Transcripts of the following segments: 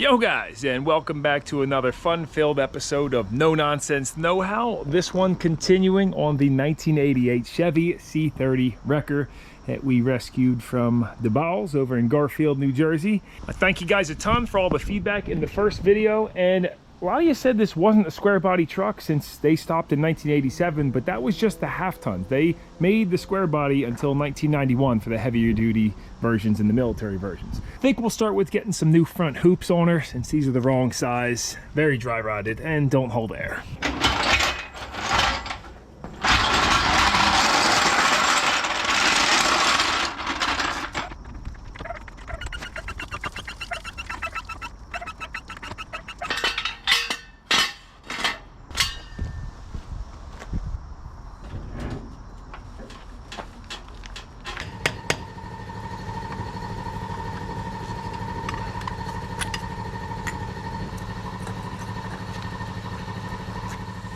Yo guys, and welcome back to another fun-filled episode of No Nonsense Know-How. This one continuing on the 1988 Chevy C30 Wrecker that we rescued from the bowels over in Garfield, New Jersey. I thank you guys a ton for all the feedback in the first video, and a lot of you said this wasn't a square body truck since they stopped in 1987, but that was just the half tons. They made the square body until 1991 for the heavier duty versions and the military versions. I think we'll start with getting some new front hoops on her since these are the wrong size, very dry rotted, and don't hold air.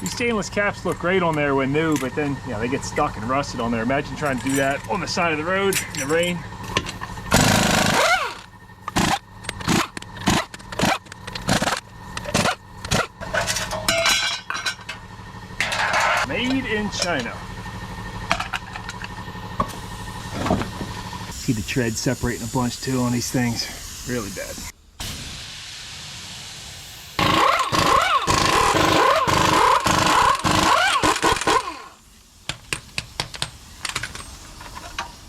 These stainless caps look great on there when new, but then, you know, they get stuck and rusted on there. Imagine trying to do that on the side of the road in the rain. Made in China. See the tread separating a bunch too on these things. Really bad.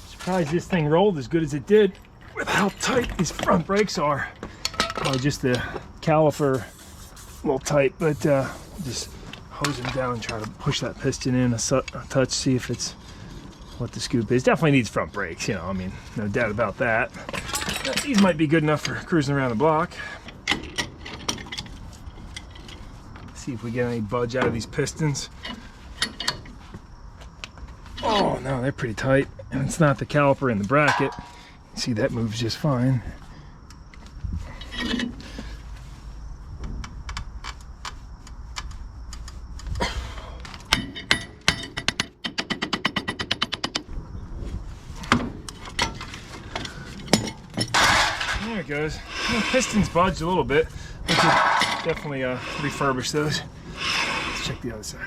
Surprised this thing rolled as good as it did with how tight these front brakes are. Probably just the caliper a little tight, but just hose them down and try to push that piston in a touch, see if it's what the scoop is. Definitely needs front brakes, you know, I mean, no doubt about that. These might be good enough for cruising around the block. See if we get any budge out of these pistons. Oh no, they're pretty tight. And it's not the caliper in the bracket. See, that moves just fine. There it goes. The piston's budged a little bit. We could definitely refurbish those. Let's check the other side.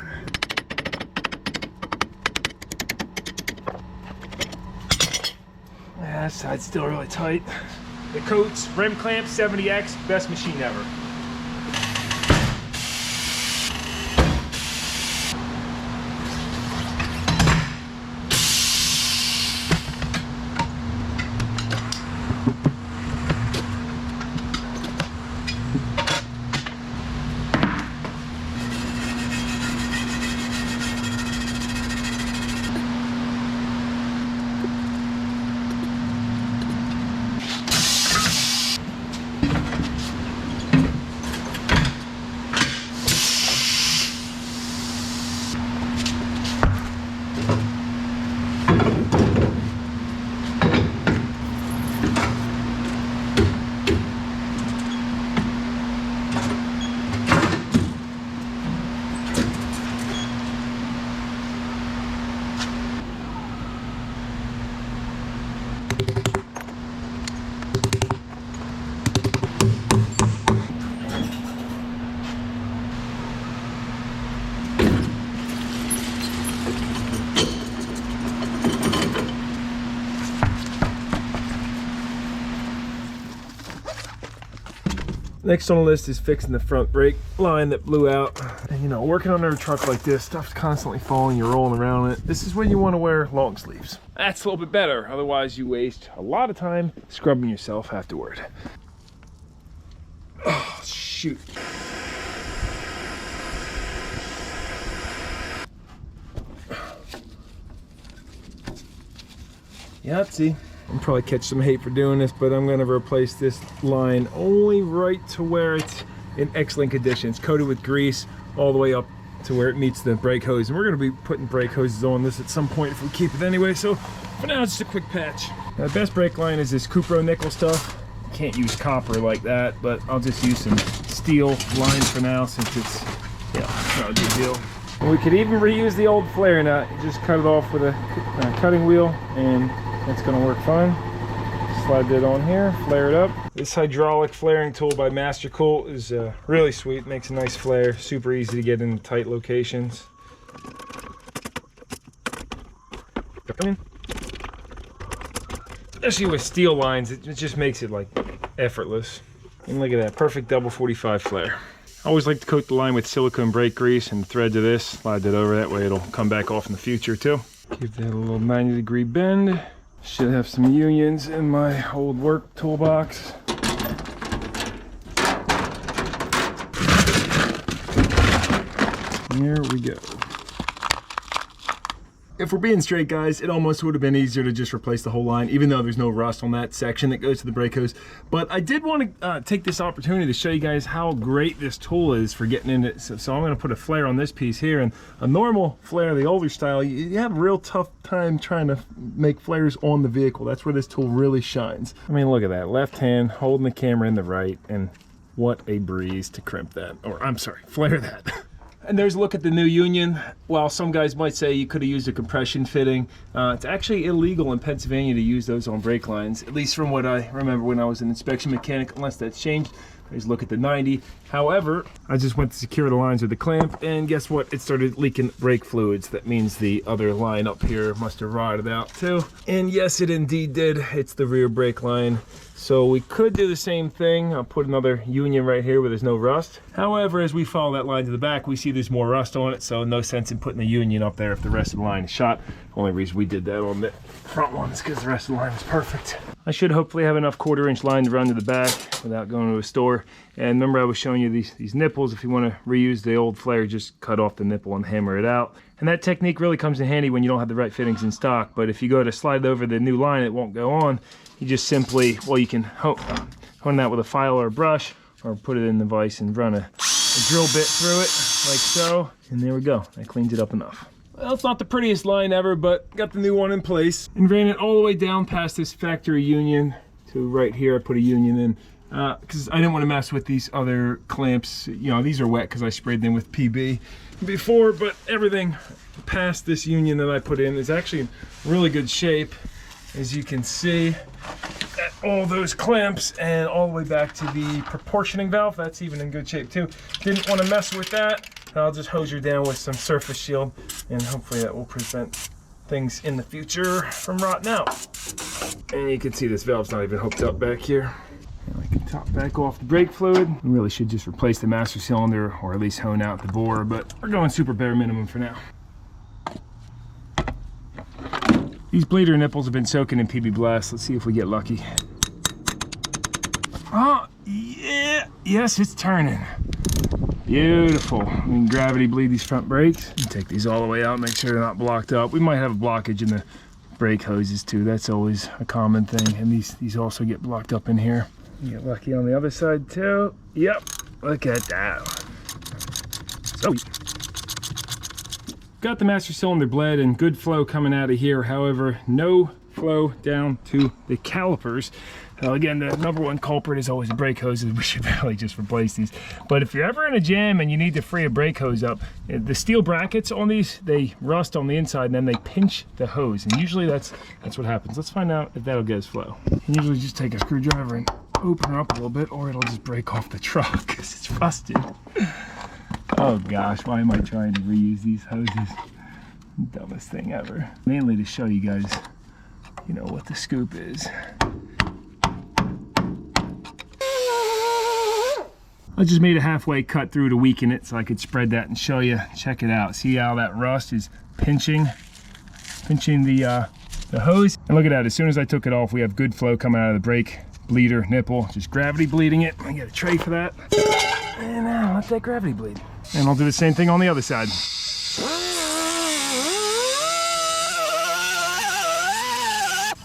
Yeah, that side's still really tight. The Coates rim clamp 70X, best machine ever. Next on the list is fixing the front brake line that blew out. And you know, working on a truck like this, stuff's constantly falling, you're rolling around it. This is when you want to wear long sleeves. That's a little bit better, otherwise you waste a lot of time scrubbing yourself afterward. Oh, shoot. Yahtzee. I'll probably catch some hate for doing this, but I'm going to replace this line only right to where it's in excellent condition. It's coated with grease all the way up to where it meets the brake hose. And we're going to be putting brake hoses on this at some point if we keep it anyway. So for now, it's just a quick patch. Now, the best brake line is this Cupro nickel stuff. Can't use copper like that, but I'll just use some steel lines for now since it's, you know, not a big deal. And we could even reuse the old flare nut. You just cut it off with a cutting wheel and that's going to work fine. slide that on here, flare it up. This hydraulic flaring tool by Master Cool is really sweet, makes a nice flare, super easy to get into tight locations. Especially with steel lines, it just makes it like effortless. And look at that, perfect double 45 flare. I always like to coat the line with silicone brake grease and threads of this, slide that over, that way it'll come back off in the future too. Give that a little 90-degree bend. Should have some unions in my old work toolbox. Here we go. If we're being straight, guys, it almost would have been easier to just replace the whole line, even though there's no rust on that section that goes to the brake hose. But I did want to take this opportunity to show you guys how great this tool is for getting in it. So I'm going to put a flare on this piece here, and a normal flare, the older style, you have a real tough time trying to make flares on the vehicle. That's where this tool really shines. I mean, look at that, left hand holding the camera in the right, and what a breeze to crimp that, or I'm sorry, flare that. And there's a look at the new union. While some guys might say you could have used a compression fitting, it's actually illegal in Pennsylvania to use those on brake lines, at least from what I remember when I was an inspection mechanic, unless that's changed. There's a look at the 90. However, I just went to secure the lines with the clamp, and guess what? It started leaking brake fluids. That means the other line up here must have rotted out too. And yes, it indeed did. It's the rear brake line. So we could do the same thing. I'll put another union right here where there's no rust. However, as we follow that line to the back, we see there's more rust on it, so no sense in putting the union up there if the rest of the line is shot. Only reason we did that on the front one is because the rest of the line is perfect. I should hopefully have enough 1/4-inch line to run to the back without going to a store. And remember I was showing you these nipples. If you want to reuse the old flare, just cut off the nipple and hammer it out. And that technique really comes in handy when you don't have the right fittings in stock. But if you go to slide over the new line, it won't go on. You just simply, well, you can hone that with a file or a brush, or put it in the vise and run a drill bit through it, like so. And there we go, that cleans it up enough. Well, it's not the prettiest line ever, but got the new one in place. And ran it all the way down past this factory union to right here. I put a union in because I didn't want to mess with these other clamps. You know, these are wet because I sprayed them with PB before, but everything past this union that I put in is actually in really good shape. As you can see, all those clamps and all the way back to the proportioning valve, that's even in good shape too. Didn't want to mess with that. I'll just hose her down with some surface shield, and hopefully that will prevent things in the future from rotting out. And you can see this valve's not even hooked up back here. And I can top back off the brake fluid. We really should just replace the master cylinder, or at least hone out the bore, but we're going super bare minimum for now. These bleeder nipples have been soaking in PB Blast. Let's see if we get lucky. Oh, yeah, yes, it's turning. Beautiful. We can gravity bleed these front brakes. Take these all the way out, make sure they're not blocked up. We might have a blockage in the brake hoses too. That's always a common thing. And these also get blocked up in here. You get lucky on the other side too. Yep, look at that. So, got the master cylinder bled and good flow coming out of here. However, no flow down to the calipers. Again, the number one culprit is always the brake hoses. We should really just replace these. But if you're ever in a jam and you need to free a brake hose up, the steel brackets on these, they rust on the inside and then they pinch the hose. And usually that's what happens. Let's find out if that'll get us flow. You usually just take a screwdriver and open her up a little bit, or it'll just break off the truck because it's rusted. Oh gosh, why am I trying to reuse these hoses? Dumbest thing ever. Mainly to show you guys, you know, what the scoop is. I just made a halfway cut through to weaken it so I could spread that and show you. Check it out. See how that rust is pinching the hose? And look at that, as soon as I took it off, we have good flow coming out of the brake bleeder nipple. Just gravity bleeding it. I got a tray for that. And now let that gravity bleed. And I'll do the same thing on the other side.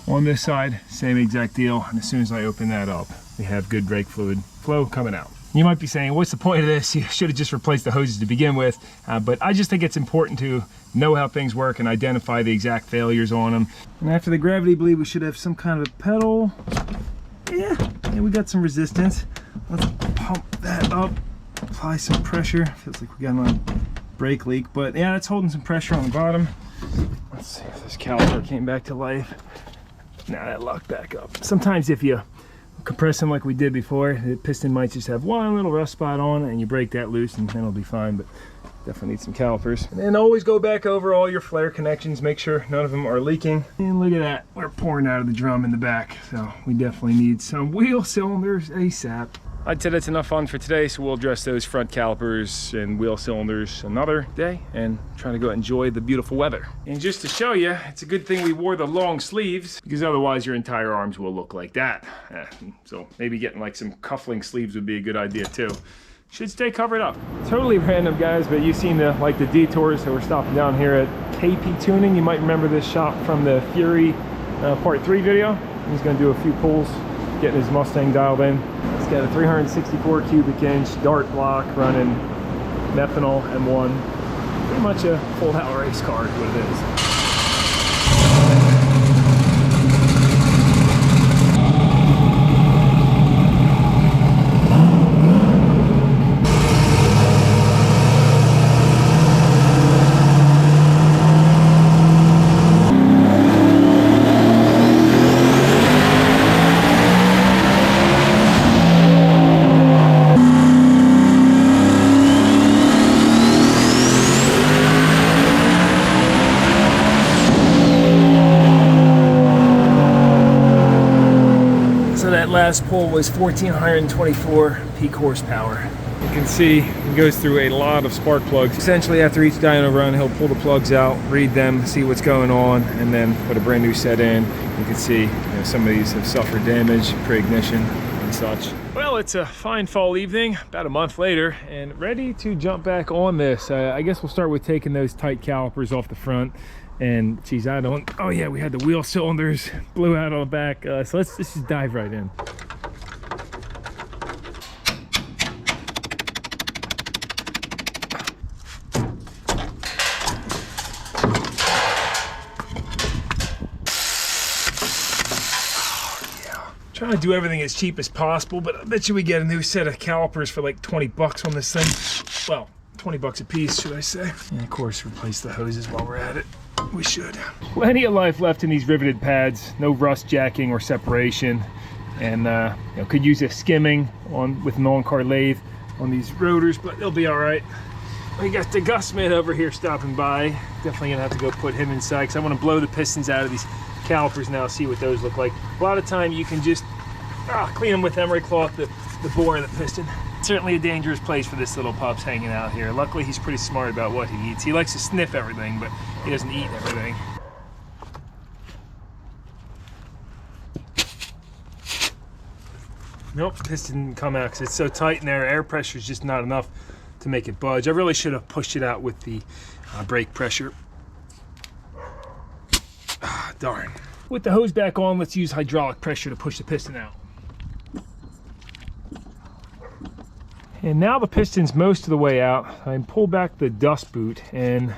On this side, same exact deal. And as soon as I open that up, we have good brake fluid flow coming out. You might be saying, what's the point of this? You should have just replaced the hoses to begin with. But I just think it's important to know how things work and identify the exact failures on them. And after the gravity bleed, we should have some kind of a pedal. Yeah, we got some resistance. Let's pump that up, apply some pressure. Feels like we got a brake leak, but yeah, it's holding some pressure on the bottom. Let's see if this caliper came back to life. Now that locked back up. Sometimes if you compress them like we did before, the piston might just have one little rust spot on it, and you break that loose and then it'll be fine, but definitely need some calipers. And then always go back over all your flare connections, make sure none of them are leaking. And look at that, we're pouring out of the drum in the back, so we definitely need some wheel cylinders ASAP. I'd say that's enough fun for today, so we'll address those front calipers and wheel cylinders another day and try to go enjoy the beautiful weather. And just to show you, it's a good thing we wore the long sleeves, because otherwise your entire arms will look like that. So maybe getting like some cuffling sleeves would be a good idea too. Should stay covered up. Totally random, guys, but you've seen the detours, so we're stopping down here at KP Tuning. You might remember this shop from the Fury Part 3 video. He's gonna do a few pulls, getting his Mustang dialed in. It's got a 364 cubic inch dart block running methanol M1. Pretty much a full-out race car is what it is. Last pull was 1424 peak horsepower. You can see it goes through a lot of spark plugs. Essentially after each dyno run, he'll pull the plugs out, read them, see what's going on, and then put a brand new set in. You can see some of these have suffered damage, pre-ignition and such. Well, it's a fine fall evening, about a month later, and ready to jump back on this. I guess we'll start with taking those tight calipers off the front. And geez, oh yeah, we had the wheel cylinders blew out on the back. So let's just dive right in. Trying to do everything as cheap as possible, but I bet you we get a new set of calipers for like 20 bucks on this thing. Well, 20 bucks a piece, should I say. And of course, replace the hoses while we're at it. We should. Plenty of life left in these riveted pads. No rust jacking or separation. And could use a skimming with an on-car lathe on these rotors, but they'll be all right. We got the Gusman over here stopping by. Definitely gonna have to go put him inside, because I want to blow the pistons out of these calipers now, see what those look like. A lot of time you can just clean them with emery cloth, the bore of the piston. Certainly a dangerous place for this little pup's hanging out here. Luckily he's pretty smart about what he eats. He likes to sniff everything, but he doesn't eat everything. Nope, piston didn't come out because it's so tight in there. Air pressure is just not enough to make it budge. I really should have pushed it out with the brake pressure. Darn. With the hose back on, let's use hydraulic pressure to push the piston out. And now the piston's most of the way out. I pull back the dust boot, and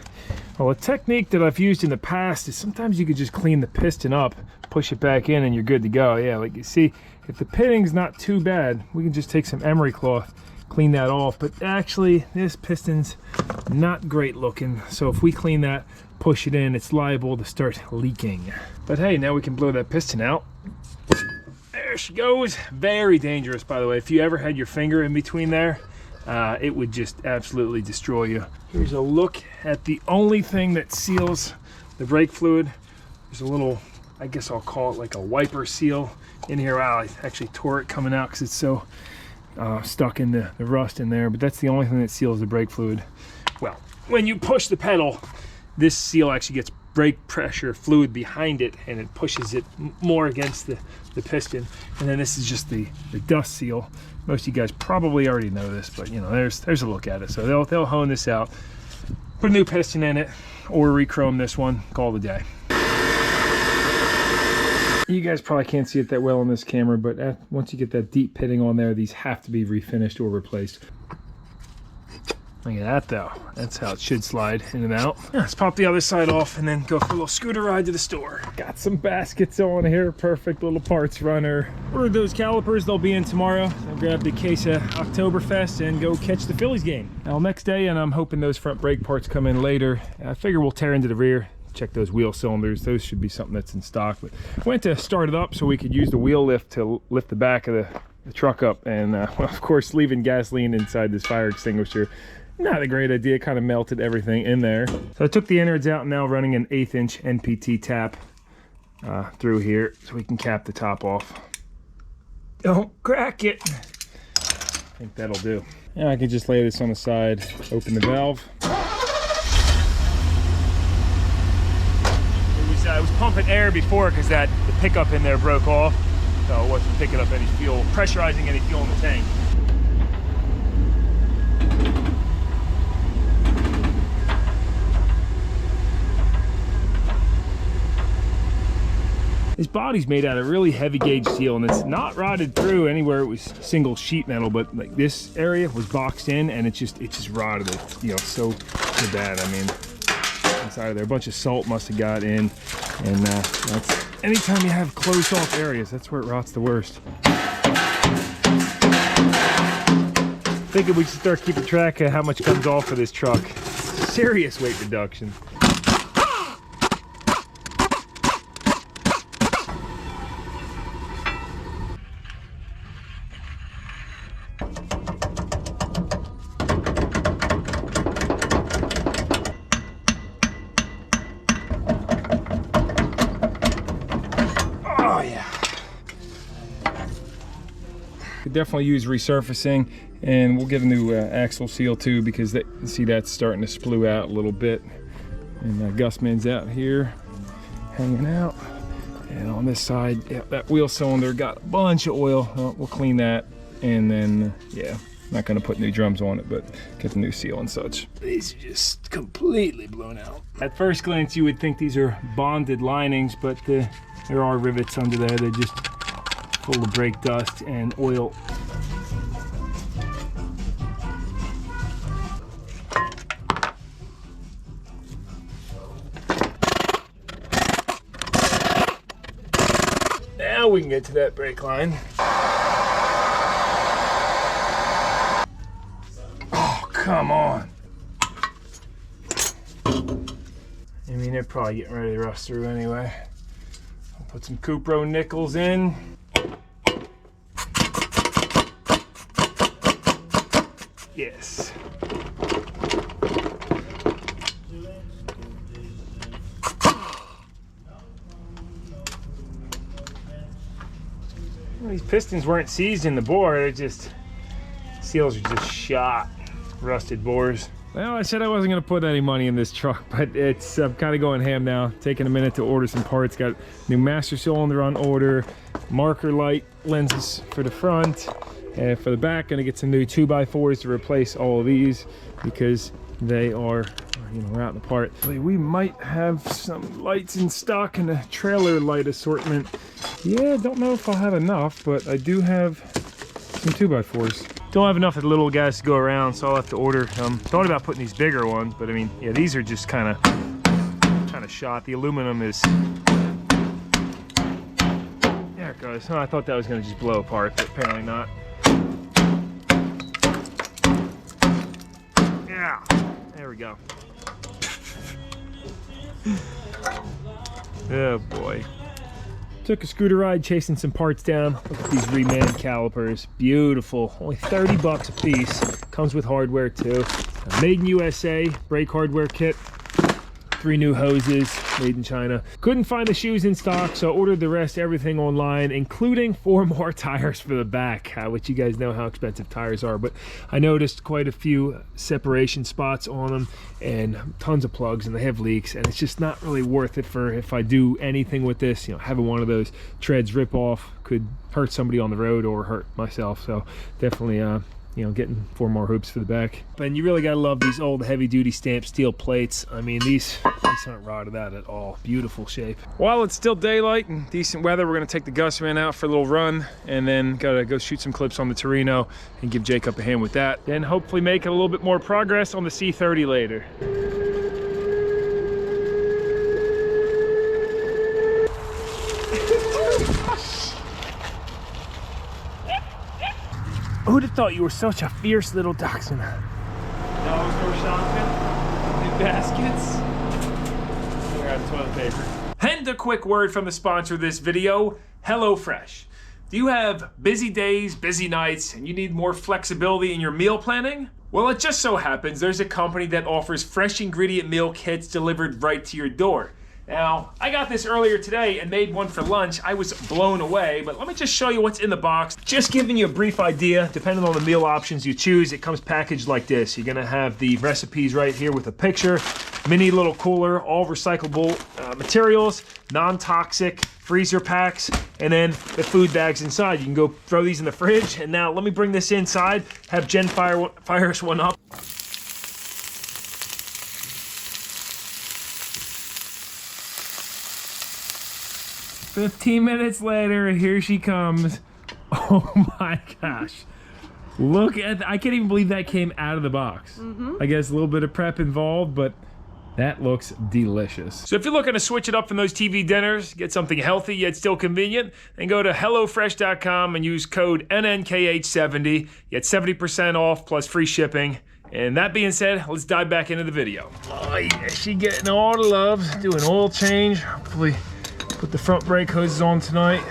well, a technique that I've used in the past is sometimes you could just clean the piston up, push it back in, and you're good to go. Yeah, like you see, if the pitting's not too bad, we can just take some emery cloth, clean that off. But actually, this piston's not great looking, so if we clean that, push it in, it's liable to start leaking. But hey, now we can blow that piston out. There she goes. Very dangerous, by the way. If you ever had your finger in between there, it would just absolutely destroy you. Here's a look at the only thing that seals the brake fluid. There's a little, I guess I'll call it like a wiper seal in here. Wow, I actually tore it coming out because it's so stuck in the rust in there, but that's the only thing that seals the brake fluid. Well, when you push the pedal, this seal actually gets brake pressure fluid behind it, and it pushes it more against the piston. And then this is just the dust seal. Most of you guys probably already know this, but there's a look at it. So they'll hone this out, put a new piston in it, or re-chrome this one, call it a day. You guys probably can't see it that well on this camera, but once you get that deep pitting on there, these have to be refinished or replaced. Look at that though. That's how it should slide in and out. Let's pop the other side off and then go for a little scooter ride to the store. Got some baskets on here. Perfect little parts runner. Ordered those calipers. They'll be in tomorrow. I'll grab the case of Oktoberfest and go catch the Phillies game. Now next day, and I'm hoping those front brake parts come in later. I figure we'll tear into the rear, check those wheel cylinders. Those should be something that's in stock. But went to start it up so we could use the wheel lift to lift the back of the truck up. And well, of course, leaving gasoline inside this fire extinguisher, not a great idea. Kind of melted everything in there. So I took the innards out, now running an 1/8 inch NPT tap through here so we can cap the top off. Don't crack it. I think that'll do. Now I can just lay this on the side, open the valve. I was pumping air before because the pickup in there broke off, so it wasn't picking up any fuel, pressurizing any fuel in the tank. This body's made out of really heavy gauge steel, and it's not rotted through anywhere it was single sheet metal, but like this area was boxed in and it just rotted it, you know, so bad. I mean, inside of there, a bunch of salt must have got in, and that's anytime you have closed off areas, that's where it rots the worst. Thinking we should start keeping track of how much comes off of this truck. Serious weight reduction. Could definitely use resurfacing, and we'll get a new axle seal too, because see that's starting to splue out a little bit. And Gusman's out here hanging out, and on this side, yeah, that wheel cylinder got a bunch of oil. Well, we'll clean that, and then yeah, not going to put new drums on it, but get the new seal and such. These are just completely blown out. At first glance, you would think these are bonded linings, but there are rivets under there. They're just full of brake dust and oil. Now we can get to that brake line. Oh, come on. I mean, they're probably getting ready to rust through anyway. I'll put some Cupro nickels in. Yes. Well, these pistons weren't seized in the bore, they're just, seals are just shot, rusted bores. Well, I said I wasn't going to put any money in this truck, but it's I'm kind of going ham now. Taking a minute to order some parts. Got new master cylinder on order, marker light lenses for the front. And for the back, gonna get some new 2x4s to replace all of these because they are, you know, out in the part. We might have some lights in stock in a trailer light assortment. Yeah, don't know if I'll have enough, but I do have some 2x4s. Don't have enough of the little guys to go around, so I'll have to order. Thought about putting these bigger ones, but I mean, yeah, these are just kind of shot. The aluminum is. There it goes. Oh, I thought that was gonna just blow apart, but apparently not. Yeah, there we go. Oh boy. Took a scooter ride chasing some parts down. Look at these remanned calipers. Beautiful. Only 30 bucks a piece. Comes with hardware too. Made in USA, brake hardware kit. 3 new hoses, made in China. Couldn't find the shoes in stock, so ordered the rest, everything online, including 4 more tires for the back, which you guys know how expensive tires are. But I noticed quite a few separation spots on them and tons of plugs, and they have leaks, and it's just not really worth it for if I do anything with this. You know, having one of those treads rip off could hurt somebody on the road or hurt myself. So definitely you know, getting 4 more hoops for the back. And you really gotta love these old heavy-duty stamped steel plates. I mean, these aren't rotted out at all. Beautiful shape. While it's still daylight and decent weather, we're gonna take the Gusman out for a little run, and then gotta go shoot some clips on the Torino and give Jacob a hand with that. Then hopefully make a little bit more progress on the C30 later. Who'd have thought you were such a fierce little dachshund? Dogs for shopping, new baskets. Here, Grab the toilet paper. And a quick word from the sponsor of this video, HelloFresh. Do you have busy days, busy nights, and you need more flexibility in your meal planning? Well, it just so happens there's a company that offers fresh ingredient meal kits delivered right to your door. Now, I got this earlier today and made one for lunch. I was blown away, but let me just show you what's in the box. Just giving you a brief idea, depending on the meal options you choose, it comes packaged like this. You're gonna have the recipes right here with a picture, mini little cooler, all recyclable materials, non-toxic, freezer packs, and then the food bags inside. You can go throw these in the fridge. And now let me bring this inside, have Jen fire us one up. 15 minutes later, here she comes. Oh my gosh. Look at that. I can't even believe that came out of the box. I guess a little bit of prep involved, but that looks delicious. So if you're looking to switch it up from those TV dinners, get something healthy yet still convenient, then go to HelloFresh.com and use code NNKH70. Get 70% off plus free shipping. And that being said, let's dive back into the video. Oh yeah, she getting all the love, do an oil change. Hopefully put the front brake hoses on tonight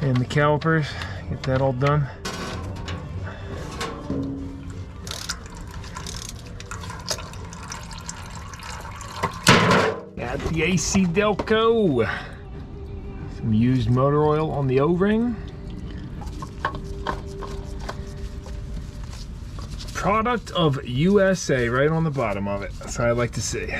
and the calipers, get that all done. Got the AC Delco. Some used motor oil on the O-ring. Product of USA right on the bottom of it. That's what I like to see.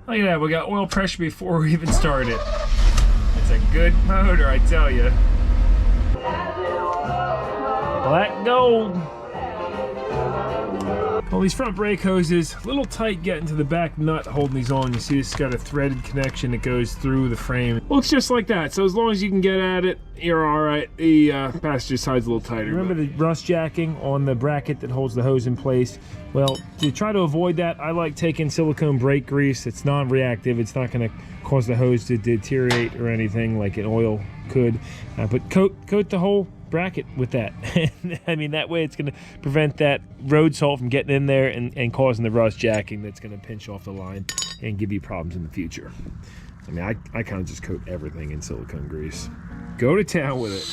Look at that, we got oil pressure before we even started. It's a good motor, I tell you. Black gold. Well, these front brake hoses, a little tight getting to the back nut holding these on. You see it's got a threaded connection that goes through the frame. Looks just like that, so as long as you can get at it, you're all right. The passenger side's a little tighter. Remember the rust jacking on the bracket that holds the hose in place? Well, to try to avoid that, I like taking silicone brake grease. It's non-reactive. It's not going to cause the hose to deteriorate or anything like an oil could. But coat the whole bracket with that. I mean, that way it's going to prevent that road salt from getting in there and causing the rust jacking that's going to pinch off the line and give you problems in the future. I mean, I kind of just coat everything in silicone grease. Go to town with it.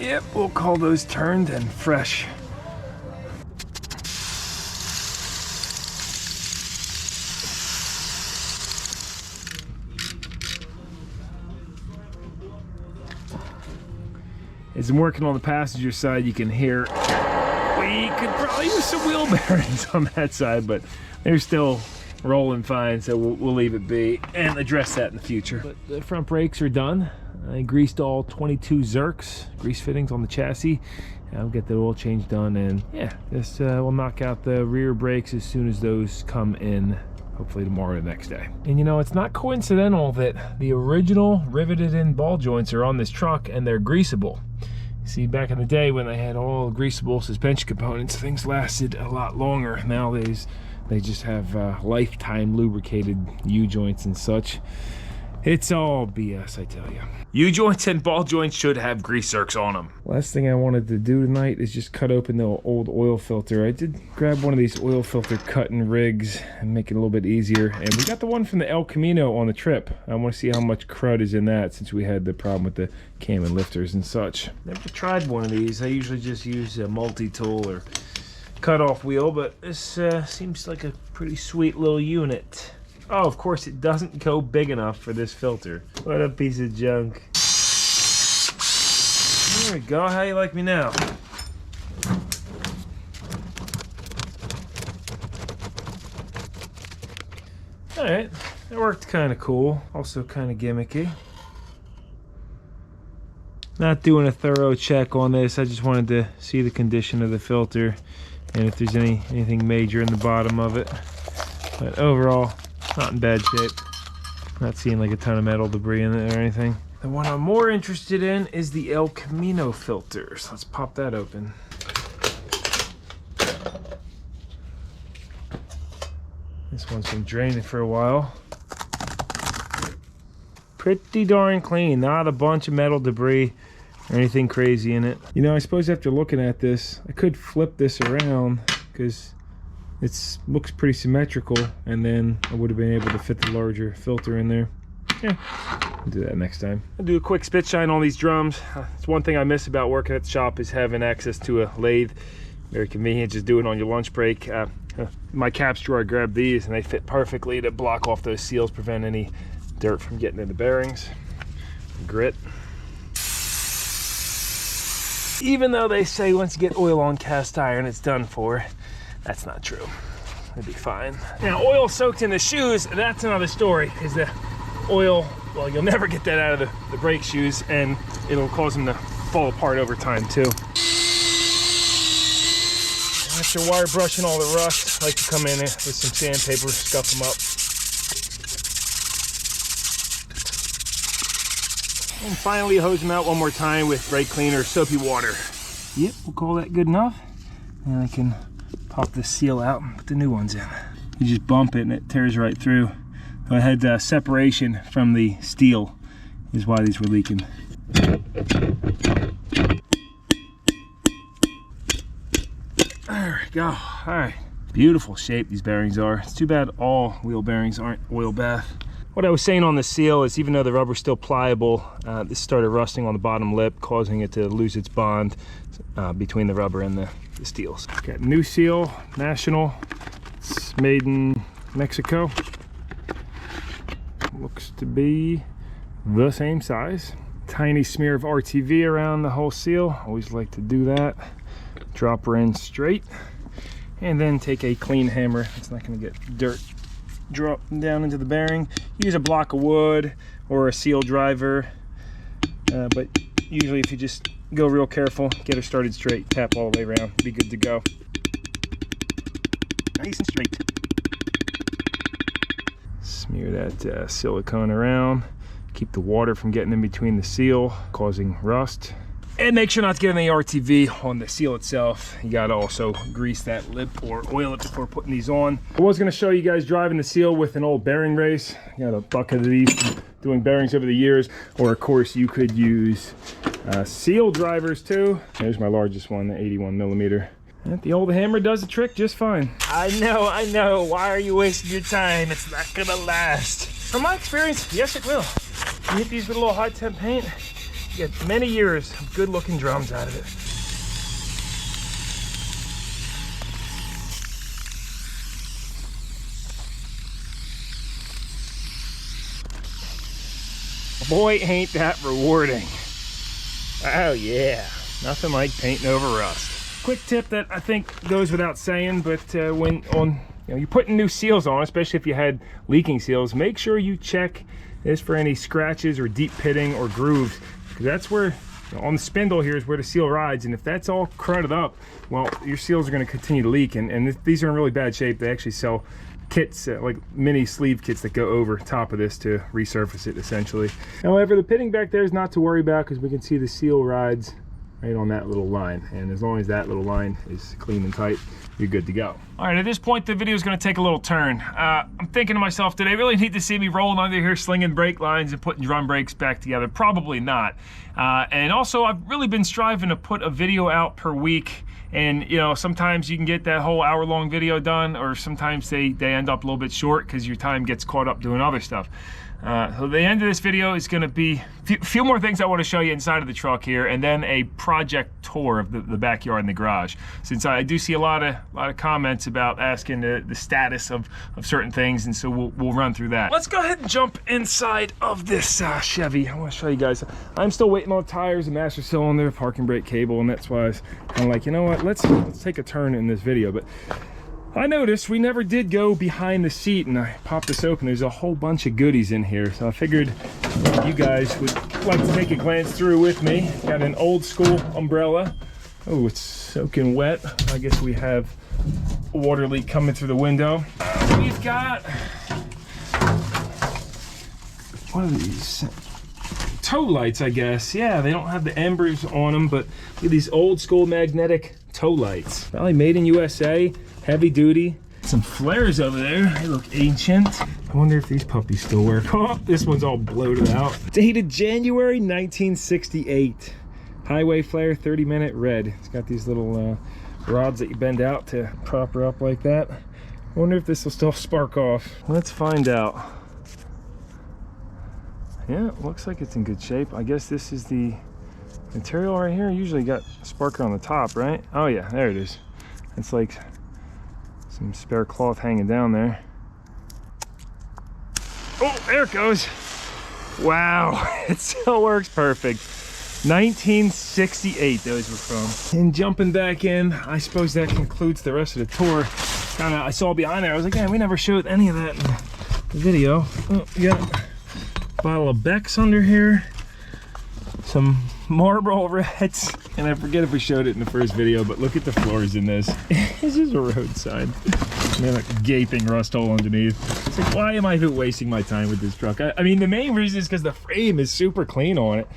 Yep, we'll call those turned and fresh. As I'm working on the passenger side, you can hear we could probably use some wheel bearings on that side, but they're still rolling fine, so we'll leave it be and address that in the future. But the front brakes are done. I greased all 22 Zerks grease fittings on the chassis. I'll get the oil change done, and yeah, this will knock out the rear brakes as soon as those come in, hopefully tomorrow or the next day. And you know, it's not coincidental that the original riveted in ball joints are on this truck and they're greasable. See, back in the day when they had all greasable suspension components, things lasted a lot longer. Nowadays, they just have lifetime lubricated U-joints and such. It's all BS, I tell you. U-joints and ball joints should have grease zerks on them. Last thing I wanted to do tonight is just cut open the old oil filter. I did grab one of these oil filter cutting rigs and make it a little bit easier. And we got the one from the El Camino on the trip. I want to see how much crud is in that since we had the problem with the cam and lifters and such. Never tried one of these. I usually just use a multi-tool or cut-off wheel, but this seems like a pretty sweet little unit. Oh, of course, it doesn't go big enough for this filter. What a piece of junk. There we go. How you like me now? Alright, that worked kind of cool. Also kind of gimmicky. Not doing a thorough check on this. I just wanted to see the condition of the filter and if there's anything major in the bottom of it. But overall, not in bad shape. Not seeing like a ton of metal debris in it or anything. The one I'm more interested in is the El Camino filters. Let's pop that open. This one's been draining for a while. Pretty darn clean, not a bunch of metal debris or anything crazy in it. You know, I suppose after looking at this, I could flip this around because it looks pretty symmetrical, and then I would have been able to fit the larger filter in there. Yeah, I'll do that next time. I'll do a quick spit shine on these drums. It's one thing I miss about working at the shop is having access to a lathe. Very convenient, just do it on your lunch break. My caps drawer, I grabbed these and they fit perfectly to block off those seals, prevent any dirt from getting in the bearings. Grit. Even though they say once you get oil on cast iron, it's done for, that's not true. It'd be fine. Now, oil soaked in the shoes, that's another story, because the oil, well, you'll never get that out of the brake shoes, and it'll cause them to fall apart over time too. After wire brushing all the rust, I like to come in with some sandpaper, scuff them up. And finally hose them out one more time with brake cleaner, soapy water. Yep, we'll call that good enough. And I can pop this seal out and put the new ones in. You just bump it and it tears right through. So I had separation from the steel is why these were leaking. There we go. All right, beautiful shape these bearings are. It's too bad all wheel bearings aren't oil bath. What I was saying on the seal is even though the rubber's still pliable, this started rusting on the bottom lip, causing it to lose its bond between the rubber and the steels. Got new seal, National. It's made in Mexico. Looks to be the same size. Tiny smear of RTV around the whole seal. Always like to do that. Drop her in straight. And then take a clean hammer. It's not going to get dirt dropping down into the bearing. Use a block of wood or a seal driver, but usually if you just go real careful, get her started straight, tap all the way around, be good to go. Nice and straight. Smear that silicone around, keep the water from getting in between the seal, causing rust. And make sure not to get any RTV on the seal itself. You gotta also grease that lip or oil it before putting these on. I was gonna show you guys driving the seal with an old bearing race. Got a bucket of these from doing bearings over the years. Or of course you could use seal drivers too. There's my largest one, the 81mm. And the old hammer does the trick just fine. I know. Why are you wasting your time? It's not gonna last. From my experience, yes it will. You hit these with a little high temp paint, you get many years of good looking drums out of it. Boy, ain't that rewarding. Oh yeah, nothing like painting over rust. Quick tip that I think goes without saying, but when you're putting new seals on, especially if you had leaking seals, make sure you check this for any scratches or deep pitting or grooves, because that's where, on the spindle here is where the seal rides, and if that's all crudted up, well, your seals are going to continue to leak, and these are in really bad shape. They actually sell kits, like mini sleeve kits that go over top of this to resurface it essentially. However, the pitting back there is not to worry about because we can see the seal rides right on that little line, and as long as that little line is clean and tight, you're good to go. All right, at this point the video is going to take a little turn. I'm thinking to myself, do they really need to see me rolling under here slinging brake lines and putting drum brakes back together? Probably not. And also I've really been striving to put a video out per week, and you know, sometimes you can get that whole hour-long video done, or sometimes they end up a little bit short because your time gets caught up doing other stuff. So the end of this video is going to be a few more things I want to show you inside of the truck here, and then a project tour of the backyard and the garage. Since I do see a lot of comments about asking the status of certain things, and so we'll run through that. Let's go ahead and jump inside of this Chevy. I want to show you guys. I'm still waiting on tires, a master cylinder, parking brake cable, and that's why I was kind of like, you know what, let's take a turn in this video. But I noticed we never did go behind the seat, and I popped this open. There's a whole bunch of goodies in here, so I figured you guys would like to take a glance through with me. Got an old school umbrella. Oh, it's soaking wet. I guess we have a water leak coming through the window. We've got, what are these? Tow lights, I guess. Yeah, they don't have the embers on them, but look at these old school magnetic tow lights. Probably made in USA. Heavy duty. some flares over there. They look ancient. I wonder if these puppies still work. Oh, this one's all bloated out. Dated January 1968. Highway flare, 30-minute red. It's got these little rods that you bend out to prop her up like that. I wonder if this will still spark off. Let's find out. Yeah, it looks like it's in good shape. I guess this is the material right here. Usually got a sparker on the top, right? Oh yeah, there it is. It's like some spare cloth hanging down there. Oh, there it goes. Wow, it still works perfect. 1968 those were from. And jumping back in, I suppose that concludes the rest of the tour. I saw behind there, I was like, yeah, we never showed any of that in the video. Oh, we got a bottle of Beck's under here, some Marlboro Reds, and I forget if we showed it in the first video, but look at the floors in this. This is a roadside. And they're like gaping rust hole underneath. It's like, why am I even wasting my time with this truck? I mean, the main reason is because the frame is super clean on it.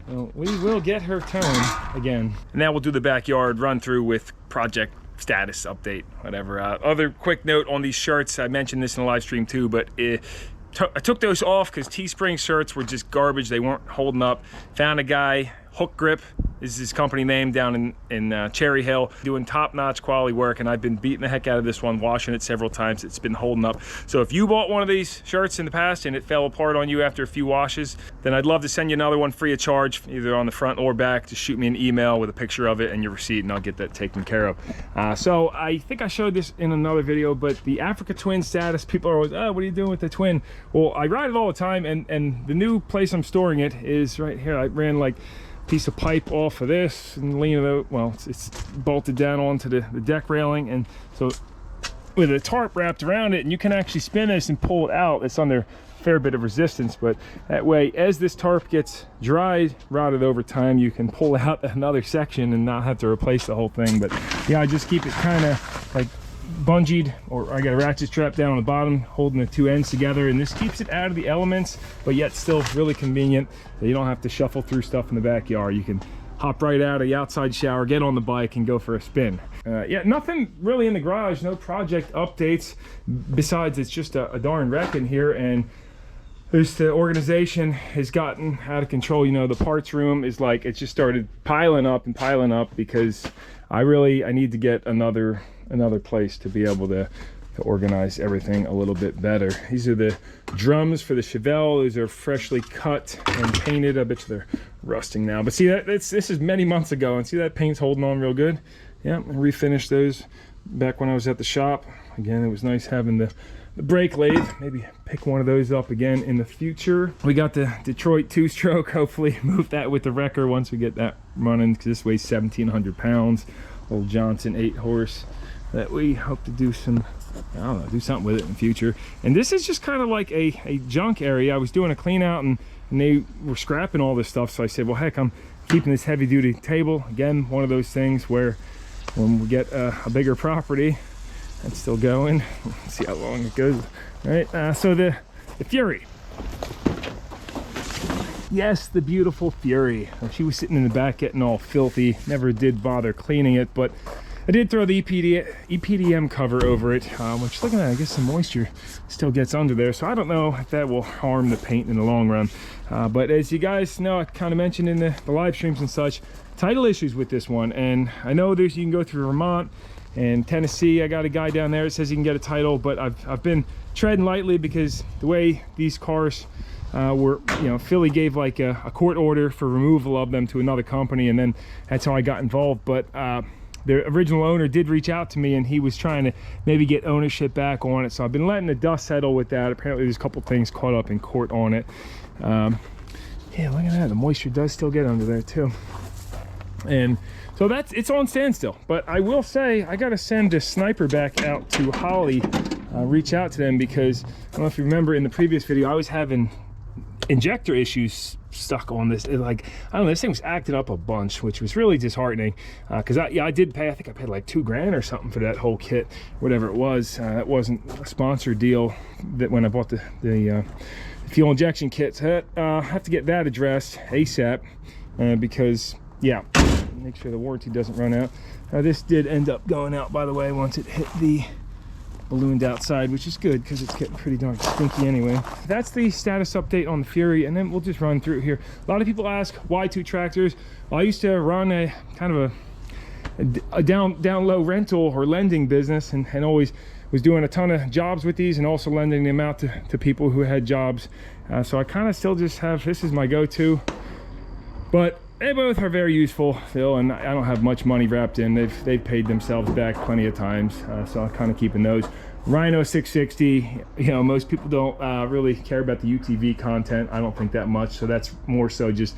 Well, we will get her turned again. And now we'll do the backyard run through with project status update, whatever. Other quick note on these shirts, I mentioned this in the live stream too, but I took those off because Teespring shirts were just garbage. They weren't holding up. Found a guy, Hook Grip is his company name, down in Cherry Hill, doing top-notch quality work, and I've been beating the heck out of this one, washing it several times. It's been holding up. So if you bought one of these shirts in the past and it fell apart on you after a few washes, then I'd love to send you another one free of charge, either on the front or back. Just shoot me an email with a picture of it and your receipt, and I'll get that taken care of. So I think I showed this in another video, but the Africa Twin status, people are always, oh, what are you doing with the Twin? Well, I ride it all the time, and the new place I'm storing it is right here. I ran like piece of pipe off of this and lean it out. Well, it's bolted down onto the deck railing, and so with a tarp wrapped around it, and you can actually spin this and pull it out. It's under a fair bit of resistance, but that way, as this tarp gets dried, rotted over time, you can pull out another section and not have to replace the whole thing. But yeah, I just keep it kind of like bungeed, or I got a ratchet strap down on the bottom holding the two ends together, and this keeps it out of the elements, but yet still really convenient that you don't have to shuffle through stuff in the backyard. You can hop right out of the outside shower, get on the bike, and go for a spin. Yeah, nothing really in the garage, no project updates, besides it's just a darn wreck in here, and the organization has gotten out of control. You know, the parts room is like, it just started piling up and piling up, because I need to get another place to be able to organize everything a little bit better. These are the drums for the Chevelle. These are freshly cut and painted. I bet you they're rusting now, but see, this is many months ago, and see that paint's holding on real good. Yeah, I refinished those back when I was at the shop. Again, it was nice having the brake lathe. Maybe pick one of those up again in the future. We got the Detroit two-stroke. Hopefully move that with the Wrecker once we get that running, because this weighs 1,700 pounds. Old Johnson 8-horse that we hope to do some, I don't know, do something with it in the future. And this is just kind of like a junk area. I was doing a clean out, and they were scrapping all this stuff, so I said, well, heck, I'm keeping this heavy duty table. Again, one of those things where when we get a bigger property, it's still going. Let's see how long it goes. All right, so the Fury. Yes, the beautiful Fury. She was sitting in the back getting all filthy. Never did bother cleaning it, but I did throw the EPDM cover over it, which, look at that, I guess some moisture still gets under there, so I don't know if that will harm the paint in the long run. But as you guys know, I kind of mentioned in the live streams and such, title issues with this one, and I know you can go through Vermont and Tennessee. I got a guy down there that says he can get a title, but I've been treading lightly, because the way these cars were, you know, Philly gave like a court order for removal of them to another company, and then that's how I got involved. But the original owner did reach out to me, and he was trying to maybe get ownership back on it, so I've been letting the dust settle with that. Apparently there's a couple things caught up in court on it. Yeah, look at that, the moisture does still get under there too. And so it's on standstill. But I will say, I gotta send a sniper back out to Holly, reach out to them, because I don't know if you remember in the previous video, I was having injector issues stuck on this. Like, I don't know, this thing was acting up a bunch, which was really disheartening, because I did pay, I think I paid like $2,000 or something for that whole kit, whatever it was. That wasn't a sponsored deal that when I bought the fuel injection kits. So I have to get that addressed ASAP, because yeah, make sure the warranty doesn't run out. This did end up going out, by the way, once it hit the ballooned outside, which is good because it's getting pretty darn stinky anyway. That's the status update on the Fury, and then we'll just run through here. A lot of people ask why 2 tractors. Well, I used to run a kind of a down low rental or lending business, and always was doing a ton of jobs with these and also lending them out to people who had jobs. So I kind of still just have, this is my go-to, but they both are very useful, Phil, and I don't have much money wrapped in. They've paid themselves back plenty of times, so I'm kind of keeping those. Rhino 660, you know, most people don't really care about the UTV content. I don't think that much, so that's more so just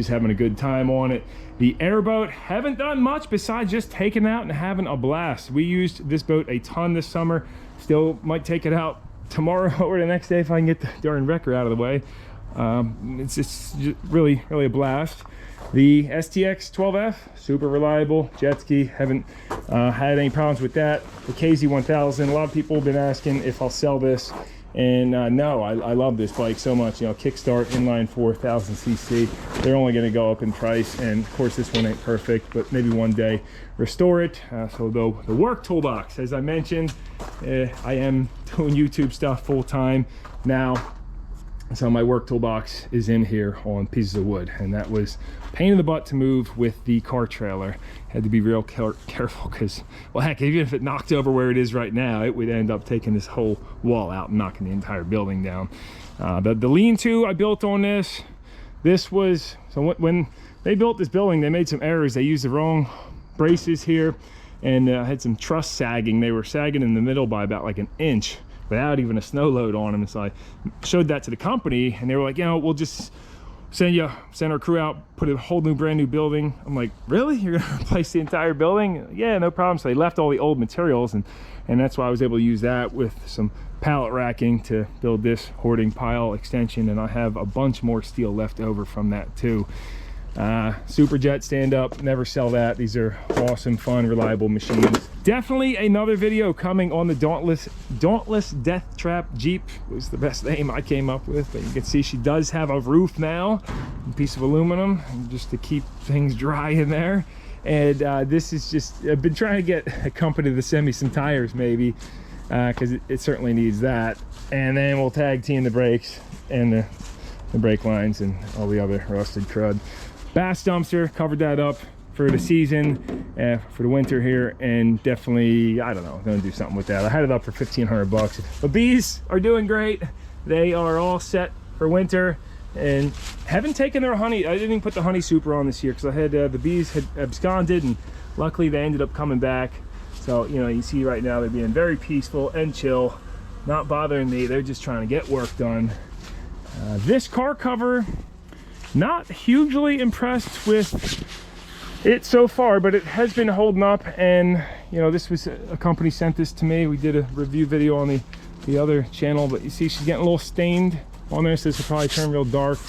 having a good time on it. The airboat, haven't done much besides just taking it out and having a blast. We used this boat a ton this summer. Still might take it out tomorrow or the next day if I can get the darn wrecker out of the way. It's just really a blast. The STX 12F, super reliable jet ski. Haven't had any problems with that. The KZ1000, a lot of people have been asking if I'll sell this, and no, I love this bike so much. You know, kickstart, inline 4,000 cc. They're only going to go up in price, and of course this one ain't perfect, but maybe one day restore it. So the work toolbox, as I mentioned, I am doing YouTube stuff full time now. So my work toolbox is in here on pieces of wood, and that was a pain in the butt to move with the car trailer. Had to be real careful because, well, heck, even if it knocked over where it is right now, it would end up taking this whole wall out and knocking the entire building down. The lean-to I built on this was, so when they built this building, they made some errors. They used the wrong braces here, and had some truss sagging. They were sagging in the middle by about like 1 inch. Without even a snow load on them. And so I showed that to the company, and they were like, you know, we'll just send our crew out, put a whole new brand new building. I'm like, really? You're gonna replace the entire building? Yeah, no problem. So they left all the old materials, and that's why I was able to use that with some pallet racking to build this hoarding pile extension, and I have a bunch more steel left over from that too. Superjet stand up, never sell that. These are awesome, fun, reliable machines. Definitely another video coming on the Dauntless Death Trap Jeep. Was the best name I came up with, but you can see she does have a roof now, a piece of aluminum just to keep things dry in there. And this is just, I've been trying to get a company to send me some tires maybe, because it certainly needs that. And then we'll tag team the brakes and the brake lines and all the other rusted crud. Bass dumpster, covered that up for the season, for the winter here, and definitely, I don't know, I'm gonna do something with that. I had it up for 1,500 bucks. The bees are doing great. They are all set for winter, and haven't taken their honey. I didn't even put the honey super on this year because I had the bees had absconded, and luckily they ended up coming back. So, you know, you see right now they're being very peaceful and chill, not bothering me. They're just trying to get work done. This car cover, not hugely impressed with it so far, but it has been holding up. And you know, this was a company sent this to me. We did a review video on the other channel, but you see she's getting a little stained on there, so this will probably turn real dark.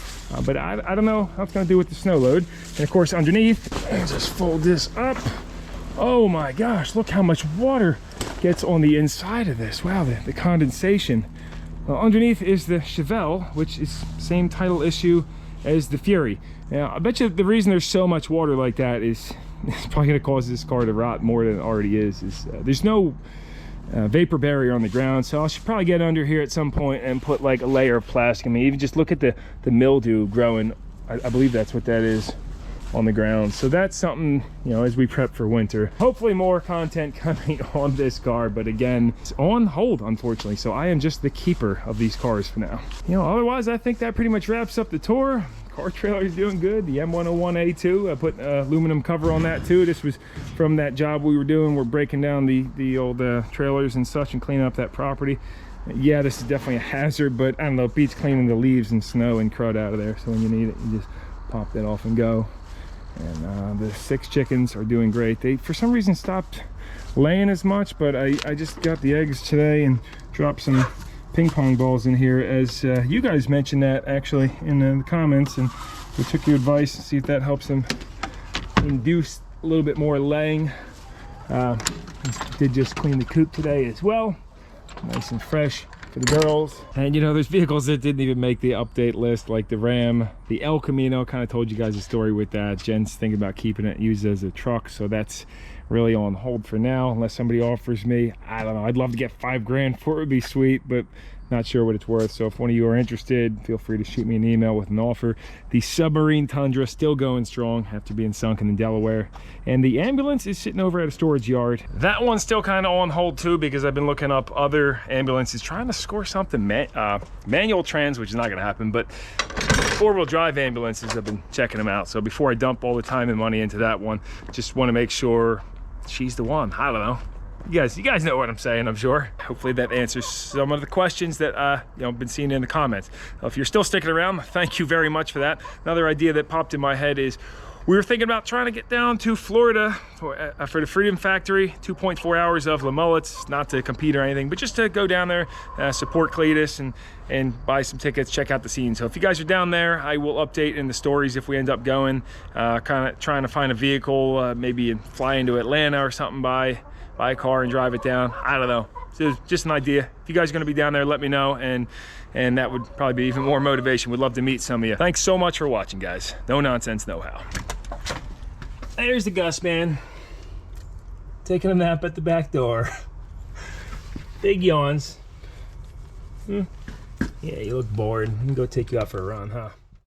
But I don't know how it's gonna do with the snow load. And of course underneath, let's just fold this up. Oh my gosh, look how much water gets on the inside of this. Wow, the condensation. Well, underneath is the Chevelle, which is same title issue as the Fury. Now, I bet you the reason there's so much water like that is it's probably going to cause this car to rot more than it already is. There's no vapor barrier on the ground, so I should probably get under here at some point and put like a layer of plastic. I mean, even just look at the mildew growing. I believe that's what that is on the ground. So that's something, you know, as we prep for winter. Hopefully more content coming on this car, but again, it's on hold, unfortunately. So I am just the keeper of these cars for now. You know, otherwise, I think that pretty much wraps up the tour. Car trailer is doing good. The M101A2, I put aluminum cover on that too. This was from that job we were doing. We're breaking down the old trailers and such and cleaning up that property. Yeah, this is definitely a hazard, but I don't know, it beats cleaning the leaves and snow and crud out of there. So when you need it, you just pop that off and go. And the 6 chickens are doing great. They for some reason stopped laying as much, but I just got the eggs today and dropped some ping pong balls in here, as you guys mentioned that actually in the comments, and we took your advice to see if that helps them induce a little bit more laying. Did just clean the coop today as well, nice and fresh. for the girls. And you know, there's vehicles that didn't even make the update list, like the Ram, the El Camino. Kind of told you guys a story with that. Jen's thinking about keeping it used as a truck, so that's really on hold for now, unless somebody offers me, I don't know, I'd love to get $5 for it, would be sweet, but not sure what it's worth. So if one of you are interested, feel free to shoot me an email with an offer. The Submarine Tundra still going strong after being sunken in Delaware, and the ambulance is sitting over at a storage yard. That one's still kind of on hold too, because I've been looking up other ambulances trying to score something manual trans, which is not going to happen, but four-wheel drive ambulances, I've been checking them out. So before I dump all the time and money into that one, just want to make sure she's the one. I don't know. You guys know what I'm saying, I'm sure. Hopefully that answers some of the questions that you know, I've been seeing in the comments. If you're still sticking around, thank you very much for that. Another idea that popped in my head is we were thinking about trying to get down to Florida for the Freedom Factory, 2.4 hours of La Mullets, not to compete or anything, but just to go down there, support Cletus and buy some tickets, check out the scene. So if you guys are down there, I will update in the stories if we end up going, kind of trying to find a vehicle, maybe fly into Atlanta or something, buy a car and drive it down. I don't know. So just an idea. If you guys are going to be down there, let me know, and that would probably be even more motivation. Would love to meet some of you. Thanks so much for watching, guys. No nonsense, know how. There's the Gus man taking a nap at the back door. Big yawns. Yeah, you look bored. I'm gonna go take you out for a run, huh?